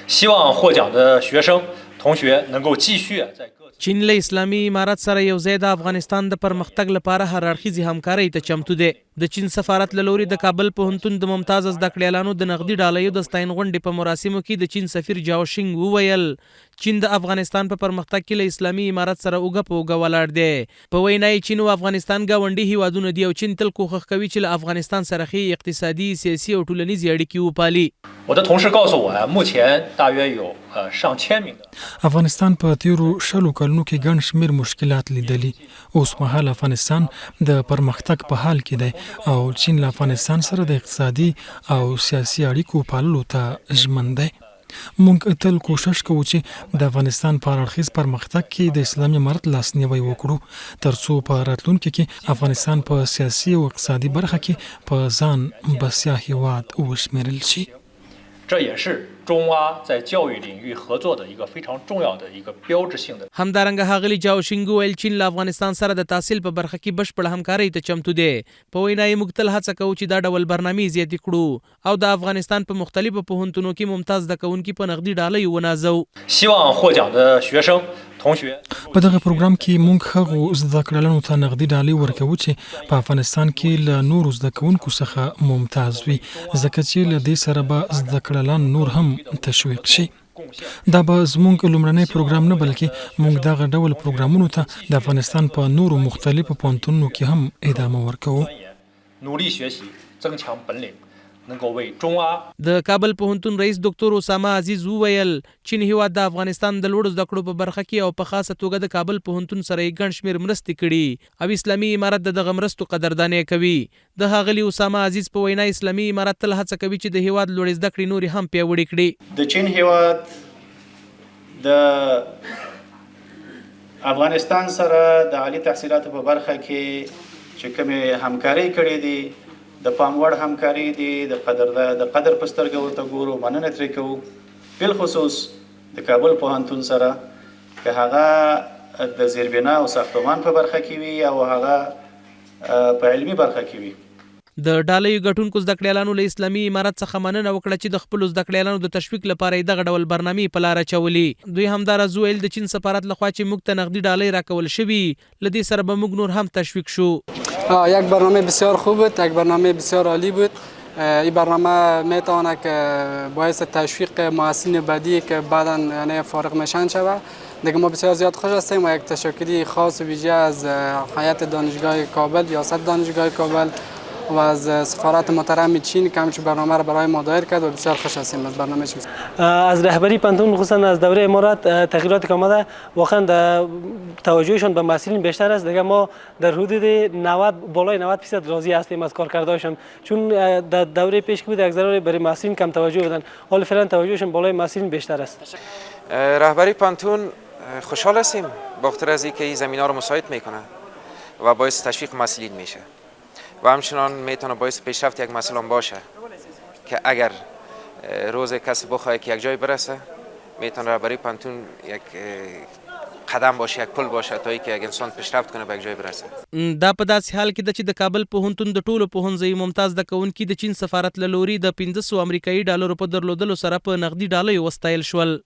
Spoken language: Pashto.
希望获奖的学生同学能够继续在各 چین له اسلامي امارت سره یو ځای د افغانستان د پرمختګ لپاره هر اړخیزې همکارۍ ته چمتو دی. د چین سفارت له لوري د کابل پوهنتون د ممتاز زده کړیالانو د نقدي ډالیو د ستاین غونډې په مراسمو کې د چین سفیر جاوشینګ وویل چین د افغانستان په پرمختګ کې له اسلامي امارت سره اوږه په اوږه ولاړ دی. په وینا یې چین او افغانستان ګاونډي هیوادونه دي او چین تل کوښښ کوي چې له افغانستان سره ښې اقتصادي، سیاسي او ټولنیزې اړیکې وپالي.我的同事告诉我，目前大约有上千名的 افغانستان په تیرو 10 کلونو کې ګڼ شمېر مشکلات لیدلي. اوس مهال افغانستان د پرمختګ په حال کې دی او چین له افغانستان سره د اقتصادي او سیاسي اړیکو پاللو ته ژمن دی. موږ تل کوشش کوو چې د افغانستان په اړخیز پرمختګ کې د اسلامي امارت لاسنیوی وکړو ترڅو په راتلونکي کې افغانستان په سیاسي او اقتصادي برخه کې په ځان بسیا هیواد وشمېرل شي. 这也是中阿在教育领域合作的一个非常重要的一个标志性的。 همدارنګه ښاغلي جاوشینګ وویل چین له افغانستان سره د تحصیل په برخه کې بشپړه همکارۍ ته چمتو دی. په وینا یې موږ تل هڅه کوو چې دا ډول برنامې زیاتې کړو او د افغانستان په مختلفو پوهنتونونو کې ممتاز زده کوونکي په نقدي ډالیو ونازو. 希望获奖的学生同学 په دغه پروګرام کې موږ هغو زده کړیالانو ته نقدي ډالۍ ورکوو چې په افغانستان کې له نورو زده کوونکو څخه ممتاز وي ځکه چې له دې سره به زده کړیالان نور هم تشویق شي. دا به زموږ لومړنی پروګرام نه بلکې موږ دغه ډول پروګرامونو ته د افغانستان په نورو مختلفو پوهنتونونو کې هم ادامه ورکوو. 努力学习，增强本领，能够为中阿 د کابل پوهنتون رئیس ډاکټر اسامه عزیز وویل چین هیواد د افغانستان د لوړو زده کړو په برخه کې او په خاصه توګه د کابل پوهنتون سره یې ګڼ شمېر مرستې کړي او اسلامي امارت د دغه مرستو قدرداني کوي. د ښاغلي اسامه عزیز په وینا اسلامي امارت تل هڅه کوي چې د هیواد لوړې زده کړې نورې هم پیاوړې کړي. د چین هیواد د افغانستان سره د عالی تحصیلاتو په برخه کې چې کومې همکارۍ کړې دي د پاموړ همکاري دي د قدر په سترګه ورته ګورو مننه ترې کوو بالخصوص د کابل پوهنتون سره که هغه د زیربنا او ساختمان په برخه کې وي او هغه په علمي برخه کې وي. د ډالیو ګټونکو زده کړیالانو له اسلامي امارت څخه مننه وکړه چې د خپلو زده کړیالانو د تشویق لپاره یې دغه ډول برنامې په لاره اچولې. دوی همداراز وویل د چین سفارت لخوا چې موږ ته نقدي ډالۍ راکول شوي له دې سره به موږ نور هم تشویق شو. یک برنامه بسیار خوب بود، یک برنامه بسیار عالی بود. این برنامه میتونه که باعث تشویق محصلین بعدی که بعدا یعنی فارغ میشن شود. دیگه ما بسیار زیاد خوش هستیم و یک تشکری خاص و ویژه از هیئت دانشگاه کابل، ریاست دانشگاه کابل و از سفارت محترم چین که همچون برنامه را برای ما دایر کرد و بسیار خوش هستیم از برنامه چین. از رهبری پانتون خصوصا از دوره امارات تغییرات که آمده واقعا توجهشون به محصلین بیشتر است. دیگه ما در حدود 90 بالای 90% راضی هستیم از کارکردشون چون در دوره پیش که بود یک ذره برای محصلین کم توجه بودن حالا فعلا توجهشون بالای محصلین بیشتر است. رهبری پانتون خوشحال هستیم با خاطر از اینکه این زمینه رو مساعد میکنه و باعث تشویق محصلین میشه و همچنان میتونه باعث پیشرفت یک مسئله باشه که اگر روز کسی بخواد که یک جای برسه میتونه رهبری پانتون یک قدم باشه یک پل باشه تا اینکه یک انسان پیشرفت کنه به یک جای برسه. دا په داسې حال کې د چې د کابل پوهنتون د ټولو پوهنځیو ممتاز زده کوونکي د چین سفارت له لوري د 1500 امریکایي ډالرو په درلودلو سره په نقدي ډالیو وستایل شول.